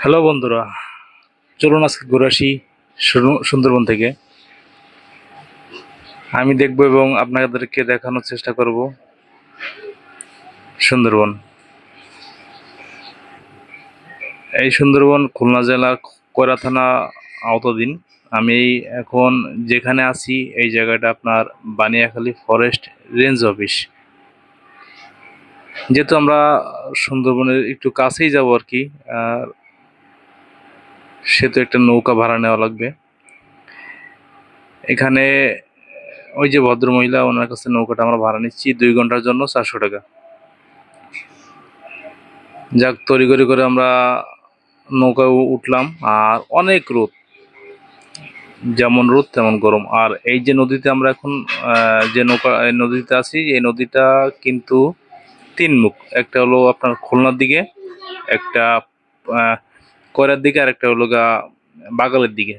Hello বন্ধুরা, চলুন আজকে ঘুরে আসি সুন্দরবন থেকে। আমি দেখব এবং আপনাদেরকে দেখানোর চেষ্টা করব সুন্দরবন। এই সুন্দরবন খুলনা জেলার কয়রা থানা আওতাধীন। আমি এখন যেখানে আছি এই জায়গাটা আপনার বানিয়াখালী ফরেস্ট রেঞ্জ অফিস। যেহেতু আমরা সুন্দরবনের একটু কাছেই যাব আর কি, সেহেতু একটা নৌকা ভাড়া নেওয়া লাগবে। এখানে ওই যে ভদ্রমহিলা, ওনার কাছে নৌকাটা আমরা ভাড়া নিচ্ছি 2 ঘন্টার জন্য 400 টাকা। যাক, তড়িঘড়ি করে আমরা নৌকায় উঠলাম। আর অনেক রোদ, যেমন রোদ তেমন গরম। আর এই যে নদীতে আমরা এখন যে নদীতে আছি, এই নদীটা কিন্তু 3 মুখ। একটা হলো আপনার খুলনার দিকে, একটা কয়রার দিকে, আর একটা হলো বাগালের দিকে।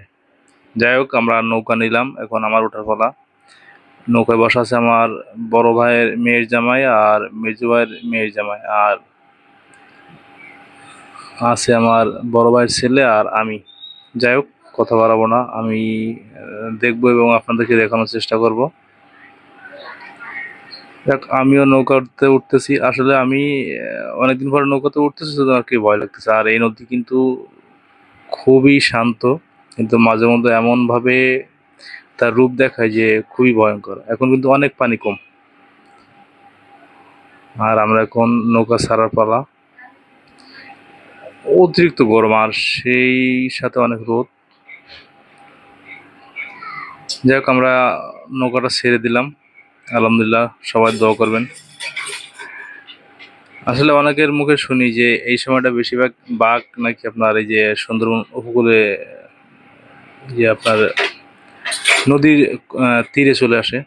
যাই হোক, আমরা নৌকা নিলাম, এখন আমার ওঠার পালা। নৌকায় বসা আছে আমার বড় ভাইয়ের মেয়ের জামাই আর মেজো ভাইয়ের মেয়ের জামাই, আর আছে আমার বড় ভাইয়ের ছেলে আর আমি। যাই হোক, কথা বাড়াবো না, আমি দেখবো এবং আপনাদেরকে দেখানোর চেষ্টা করব। দেখ, আমিও নৌকাতে উঠতেছি। আসলে আমি অনেকদিন পরে নৌকাতে উঠতেছি, তো আর কি ভয় লাগতেছে। আর এই নদী কিন্তু খুবই শান্ত, কিন্তু মাঝে মধ্যে এমনভাবে তার রূপ দেখায় যে খুবই ভয়ঙ্কর। এখন কিন্তু অনেক পানি কম। আর আমরা এখন নৌকা ছাড়ার পালা। অতিরিক্ত গরম আর সেই সাথে অনেক রোদ। যাই হোক, আমরা নৌকাটা ছেড়ে দিলাম। আলহামদুলিল্লাহ, সবাই দোয়া করবেন। আসলে অনেকের মুখে শুনি যে এই সময়টা বেশিরভাগ বাঘ নাকি আপনার এই যে সুন্দরবন উপকূলে, যে আপনার নদীর তীরে চলে আসে,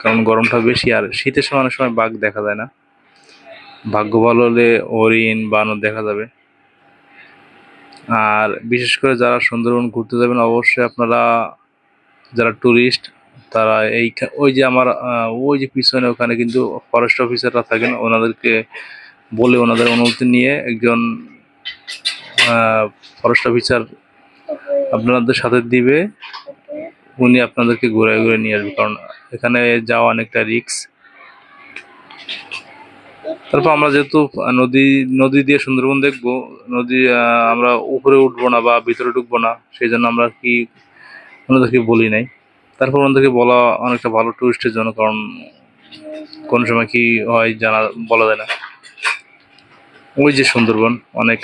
কারণ গরমটা বেশি। আর শীতের সময় অনেক সময় বাঘ দেখা যায় না। ভাগ্য ভালো হলে হরিণ, বানর দেখা যাবে। আর বিশেষ করে যারা সুন্দরবন ঘুরতে যাবেন, অবশ্যই আপনারা যারা ট্যুরিস্ট, তারা ওই যে আমার ওই যে পিছনে ওখানে কিন্তু ফরেস্ট অফিসাররা থাকেন, ওনাদেরকে বলে ওনাদের অনুমতি নিয়ে একজন ফরেস্ট অফিসার আপনাদের সাথে দিবে। উনি আপনাদেরকে ঘুরে ঘুরে নিয়ে আসবে, কারণ এখানে যাওয়া অনেকটা রিস্ক। তারপর আমরা যেহেতু নদী নদী দিয়ে সুন্দরবন দেখবো, নদী আমরা উপরে উঠবো না বা ভিতরে ঢুকবো না, সেই জন্য আমরা কি ওনাদেরকে বলি নাই। তারপর ওনাদেরকে বলা অনেকটা ভালো টুরিস্টের জন্য, কারণ কোন সময় কি হয় বলা যায় না। ওই যে সুন্দরবন অনেক